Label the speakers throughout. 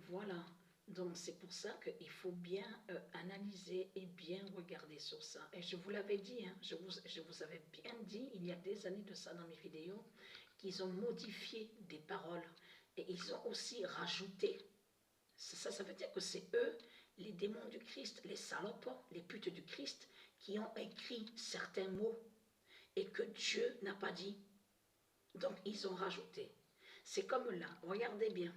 Speaker 1: Voilà. Donc c'est pour ça qu'il faut bien analyser et bien regarder sur ça. Et je vous l'avais dit, hein, je vous avais bien dit il y a des années de ça dans mes vidéos, qu'ils ont modifié des paroles et ils ont aussi rajouté. Ça veut dire que c'est eux, les démons du Christ, les salopes, les putes du Christ, qui ont écrit certains mots et que Dieu n'a pas dit. Donc ils ont rajouté. C'est comme là, regardez bien.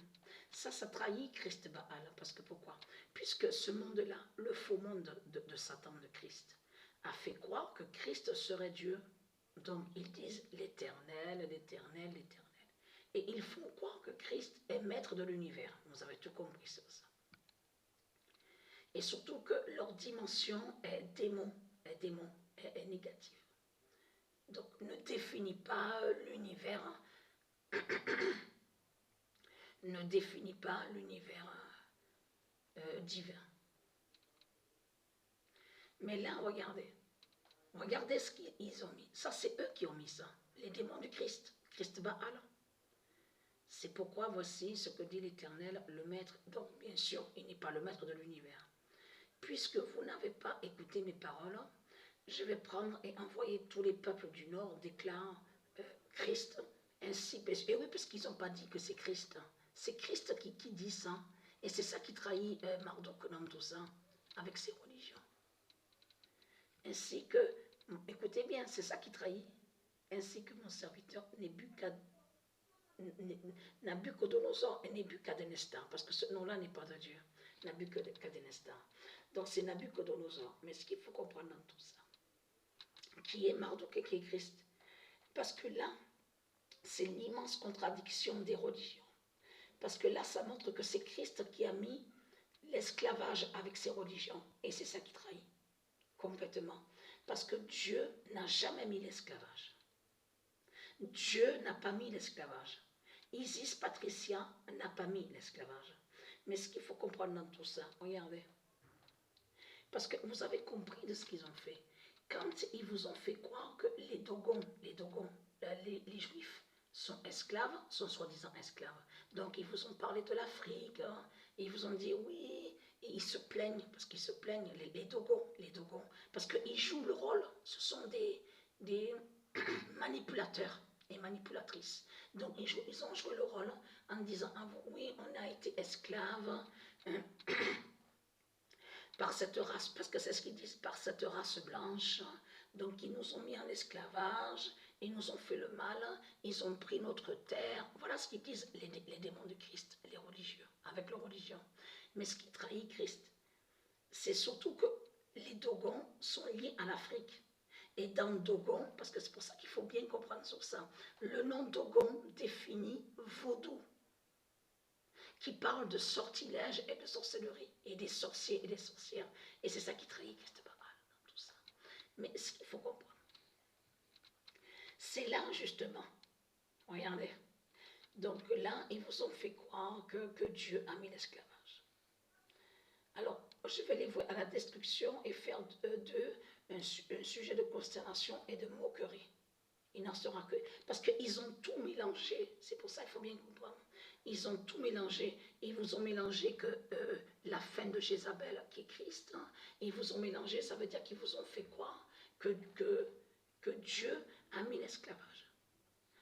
Speaker 1: Ça trahit Christ Baal. Parce que pourquoi? Puisque ce monde-là, le faux monde de Satan, de Christ, a fait croire que Christ serait Dieu. Donc ils disent l'éternel, l'éternel, l'éternel. Et ils font croire que Christ est maître de l'univers. Vous avez tout compris sur ça. Et surtout que leur dimension est démon, est négative. Donc ne définit pas l'univers, ne définit pas l'univers divin. Mais là, regardez ce qu'ils ont mis. Ça, c'est eux qui ont mis ça, les démons du Christ, Christ Baal. C'est pourquoi voici ce que dit l'Éternel, le Maître. Donc, bien sûr, il n'est pas le Maître de l'univers. Puisque vous n'avez pas écouté mes paroles, je vais prendre et envoyer tous les peuples du Nord, déclare Christ, ainsi. Et oui, parce qu'ils n'ont pas dit que c'est Christ. C'est Christ qui dit ça. Et c'est ça qui trahit Marduk dans tout ça, avec ses religions. Ainsi que, écoutez bien, c'est ça qui trahit. Ainsi que mon serviteur Nabucodonosor et Nebuchadnezzar, parce que ce nom-là n'est pas de Dieu. Nabuchadnezzar. Donc c'est Nabucodonosor. Mais ce qu'il faut comprendre dans tout ça, qui est Marduk et qui est Christ. Parce que là, c'est l'immense contradiction des religions. Parce que là, ça montre que c'est Christ qui a mis l'esclavage avec ses religions. Et c'est ça qui trahit complètement. Parce que Dieu n'a jamais mis l'esclavage. Dieu n'a pas mis l'esclavage. Isis Patricia n'a pas mis l'esclavage. Mais ce qu'il faut comprendre dans tout ça, regardez. Parce que vous avez compris de ce qu'ils ont fait. Quand ils vous ont fait croire que les Dogons, les Juifs, sont esclaves, sont soi-disant esclaves. Donc ils vous ont parlé de l'Afrique, hein, et ils vous ont dit oui, et ils se plaignent, parce qu'ils se plaignent, les Dogons, parce qu'ils jouent le rôle, ce sont des manipulateurs et manipulatrices. Donc ils ont joué le rôle en disant, ah, oui, on a été esclaves, par cette race, parce que c'est ce qu'ils disent, par cette race blanche. Donc ils nous ont mis en esclavage, ils nous ont fait le mal, ils ont pris notre terre. Voilà ce qu'ils disent les démons du Christ, les religieux, avec leur religion. Mais ce qui trahit Christ, c'est surtout que les Dogons sont liés à l'Afrique. Et dans Dogon, parce que c'est pour ça qu'il faut bien comprendre sur ça, le nom Dogon définit vaudou, qui parle de sortilège et de sorcellerie, et des sorciers et des sorcières. Et c'est ça qui trahit Christ Baal dans tout ça. Mais ce qu'il faut comprendre, c'est là justement, regardez, donc là, ils vous ont fait croire que Dieu a mis l'esclavage. Alors, je vais les voir à la destruction et faire d'eux un sujet de consternation et de moquerie. Il n'en sera que... Parce qu'ils ont tout mélangé. C'est pour ça qu'il faut bien comprendre. Ils ont tout mélangé. Ils vous ont mélangé que la fin de Jézabel, qui est Christ. Hein, ils vous ont mélangé, ça veut dire qu'ils vous ont fait croire que Dieu a mis l'esclavage.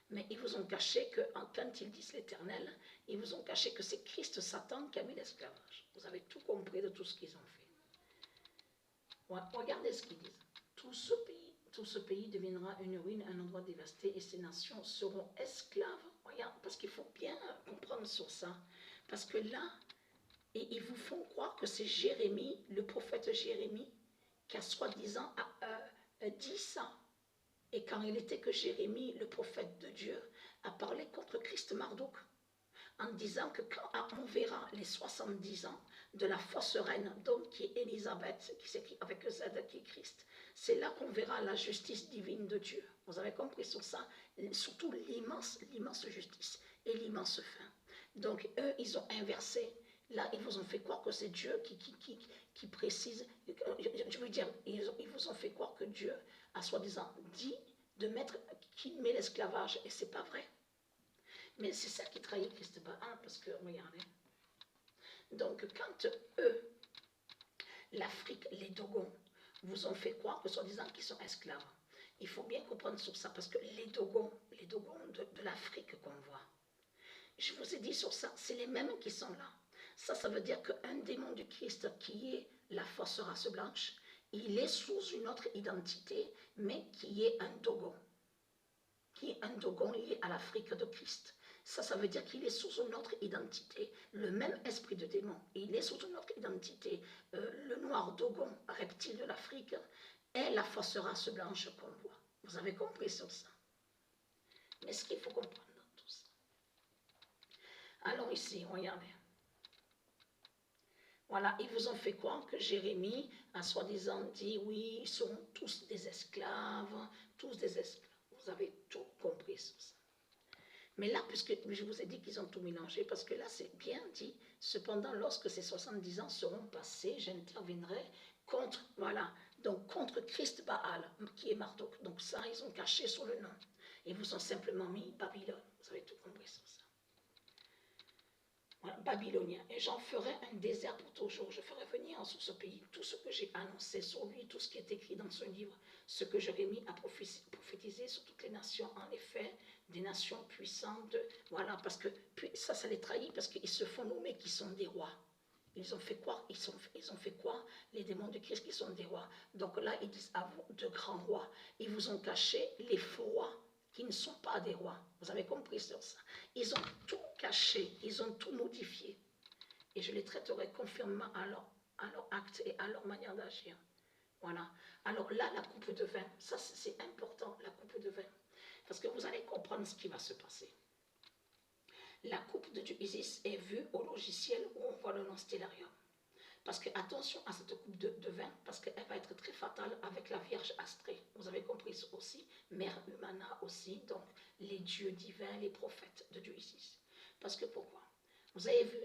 Speaker 1: Mais ils vous ont caché que, quand ils disent l'Éternel, ils vous ont caché que c'est Christ Satan qui a mis l'esclavage. Vous avez tout compris de tout ce qu'ils ont fait. Ouais, regardez ce qu'ils disent. Tout ce pays deviendra une ruine, un endroit dévasté, et ces nations seront esclaves. Regarde, parce qu'il faut bien comprendre sur ça. Parce que là, et ils vous font croire que c'est Jérémie, le prophète Jérémie, qui a soi-disant dit ça. Et quand il était que Jérémie, le prophète de Dieu, a parlé contre Christ Marduk, en disant que quand on verra les 70 ans de la fausse reine, donc qui est Élisabeth, qui s'écrit avec Z, qui est Christ, c'est là qu'on verra la justice divine de Dieu. Vous avez compris sur ça, surtout l'immense justice et l'immense fin. Donc eux, ils ont inversé. Là, ils vous ont fait croire que c'est Dieu qui précise, je veux dire, ils vous ont fait croire que Dieu a soi-disant dit de mettre, qui met l'esclavage, et c'est pas vrai. Mais c'est ça qui trahit Christ Baal, parce que, regardez, Donc, quand eux, l'Afrique, les Dogons, vous ont fait croire que soi-disant qu'ils sont esclaves, il faut bien comprendre sur ça, parce que les Dogons de l'Afrique qu'on voit, je vous ai dit sur ça, c'est les mêmes qui sont là. Ça veut dire qu'un démon du Christ qui est la fausse race blanche, il est sous une autre identité, mais qui est un Dogon. Qui est un Dogon lié à l'Afrique de Christ. Ça veut dire qu'il est sous une autre identité. Le même esprit de démon, il est sous une autre identité. Le noir Dogon, reptile de l'Afrique, est la fausse race blanche qu'on voit. Vous avez compris sur ça. Mais ce qu'il faut comprendre dans tout ça. Allons ici, regardez. Voilà, ils vous ont fait croire que Jérémie a soi-disant dit, oui, ils seront tous des esclaves, tous des esclaves. Vous avez tout compris sur ça. Mais là, puisque je vous ai dit qu'ils ont tout mélangé, parce que là, c'est bien dit, cependant, lorsque ces 70 ans seront passés, j'interviendrai contre, voilà, donc contre Christ Baal, qui est Marduk. Donc ça, ils ont caché sur le nom. Ils vous ont simplement mis Babylone. Vous avez tout compris sur ça. Voilà, babylonien. Et j'en ferai un désert pour toujours. Je ferai venir sur ce pays tout ce que j'ai annoncé sur lui, tout ce qui est écrit dans ce livre, ce que Jérémie a prophétisé sur toutes les nations. En effet, des nations puissantes. Voilà, parce que ça les trahit, parce qu'ils se font nommer qui sont des rois. Ils ont fait croire, ils ont fait croire, les démons de Christ, qui sont des rois. Donc là, ils disent à vous, de grands rois. Ils vous ont caché les faux rois qui ne sont pas des rois. Vous avez compris sur ça. Ils ont tout caché, ils ont tout modifié. Et je les traiterai conformément à leur acte et à leur manière d'agir. Voilà. Alors là, la coupe de vin, ça c'est important, la coupe de vin. Parce que vous allez comprendre ce qui va se passer. La coupe de Dieu Isis est vue au logiciel où on voit le nom Stellarium. Parce que attention à cette coupe de vin, parce qu'elle va être très fatale avec la Vierge Astrée. Vous avez compris aussi, Mère Humana aussi, donc les dieux divins, les prophètes de Dieu Isis. Parce que pourquoi? Vous avez vu,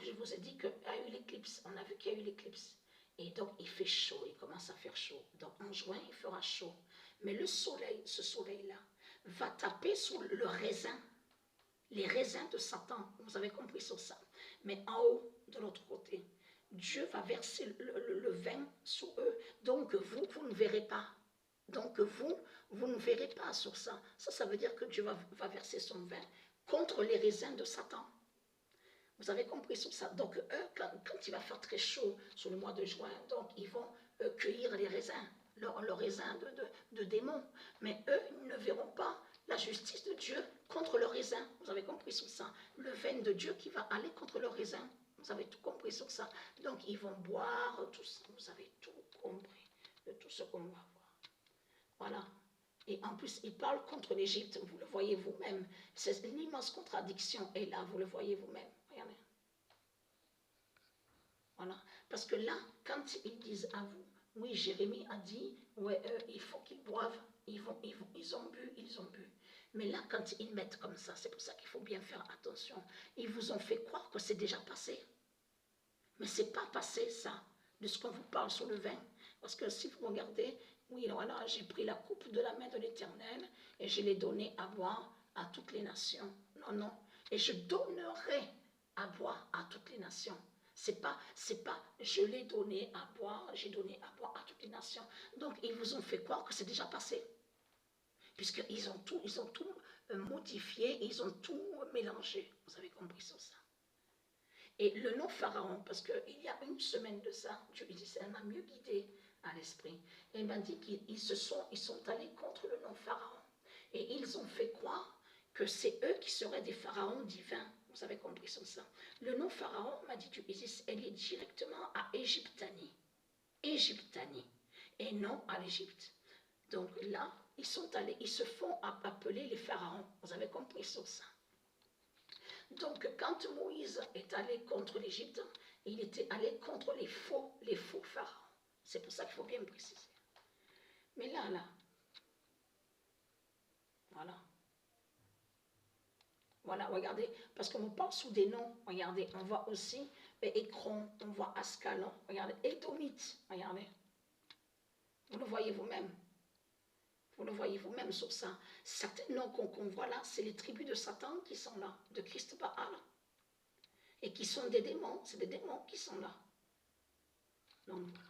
Speaker 1: je vous ai dit qu'il y a eu l'éclipse, on a vu qu'il y a eu l'éclipse. Et donc il fait chaud, il commence à faire chaud. Donc en juin, il fera chaud. Mais le soleil, ce soleil-là, va taper sur le raisin, les raisins de Satan. Vous avez compris sur ça. Mais en haut, de l'autre côté, Dieu va verser le vin sur eux. Donc vous ne verrez pas. Donc vous ne verrez pas sur ça. Ça veut dire que Dieu va verser son vin contre les raisins de Satan. Vous avez compris sur ça. Donc eux, quand il va faire très chaud sur le mois de juin, donc ils vont cueillir les raisins, leurs raisins de démons. Mais eux, ils ne verront pas la justice de Dieu contre leurs raisins. Vous avez compris sur ça. Le vin de Dieu qui va aller contre leurs raisins. Vous avez tout compris sur ça. Donc, ils vont boire tout ça. Vous avez tout compris de tout ce qu'on va voir. Voilà. Et en plus, il parle contre l'Égypte. Vous le voyez vous-même. C'est une immense contradiction. Et là, vous le voyez vous-même. Regardez. Voilà. Parce que là, quand ils disent à vous, oui, Jérémie a dit, ouais, il faut qu'ils boivent. Ils ont bu. Mais là, quand ils mettent comme ça, c'est pour ça qu'il faut bien faire attention. Ils vous ont fait croire que c'est déjà passé. Mais ce n'est pas passé, ça, de ce qu'on vous parle sur le vin. Parce que si vous regardez, oui, voilà, j'ai pris la coupe de la main de l'Éternel et je l'ai donnée à boire à toutes les nations. Non. Et je donnerai à boire à toutes les nations. C'est pas, je l'ai donné à boire, j'ai donné à boire à toutes les nations. Donc, ils vous ont fait croire que c'est déjà passé. Puisqu'ils ont tout modifié, ils ont tout mélangé. Vous avez compris sur ça. Et le nom Pharaon, parce qu'il y a une semaine de ça, Dieu m'a mieux guidé à l'esprit. Et il m'a dit qu'ils sont allés contre le nom Pharaon. Et ils ont fait croire que c'est eux qui seraient des pharaons divins. Vous avez compris sur ça. Le nom Pharaon, m'a dit Dieu Isis, est lié directement à Égyptanie. Égyptanie. Et non à l'Égypte. Donc là, ils se font appeler les pharaons. Vous avez compris sur ça. Donc, quand Moïse est allé contre l'Égypte, il était allé contre les faux pharaons. C'est pour ça qu'il faut bien préciser. Mais là, voilà, regardez, parce qu'on parle sous des noms, regardez, on voit aussi Écron, on voit Ascalon, regardez, Édomite, regardez. Vous le voyez vous-même. Vous le voyez vous-même sur ça. Certains noms qu'on voit là, c'est les tribus de Satan qui sont là, de Christ Baal. et qui sont des démons, c'est des démons qui sont là. Donc voilà.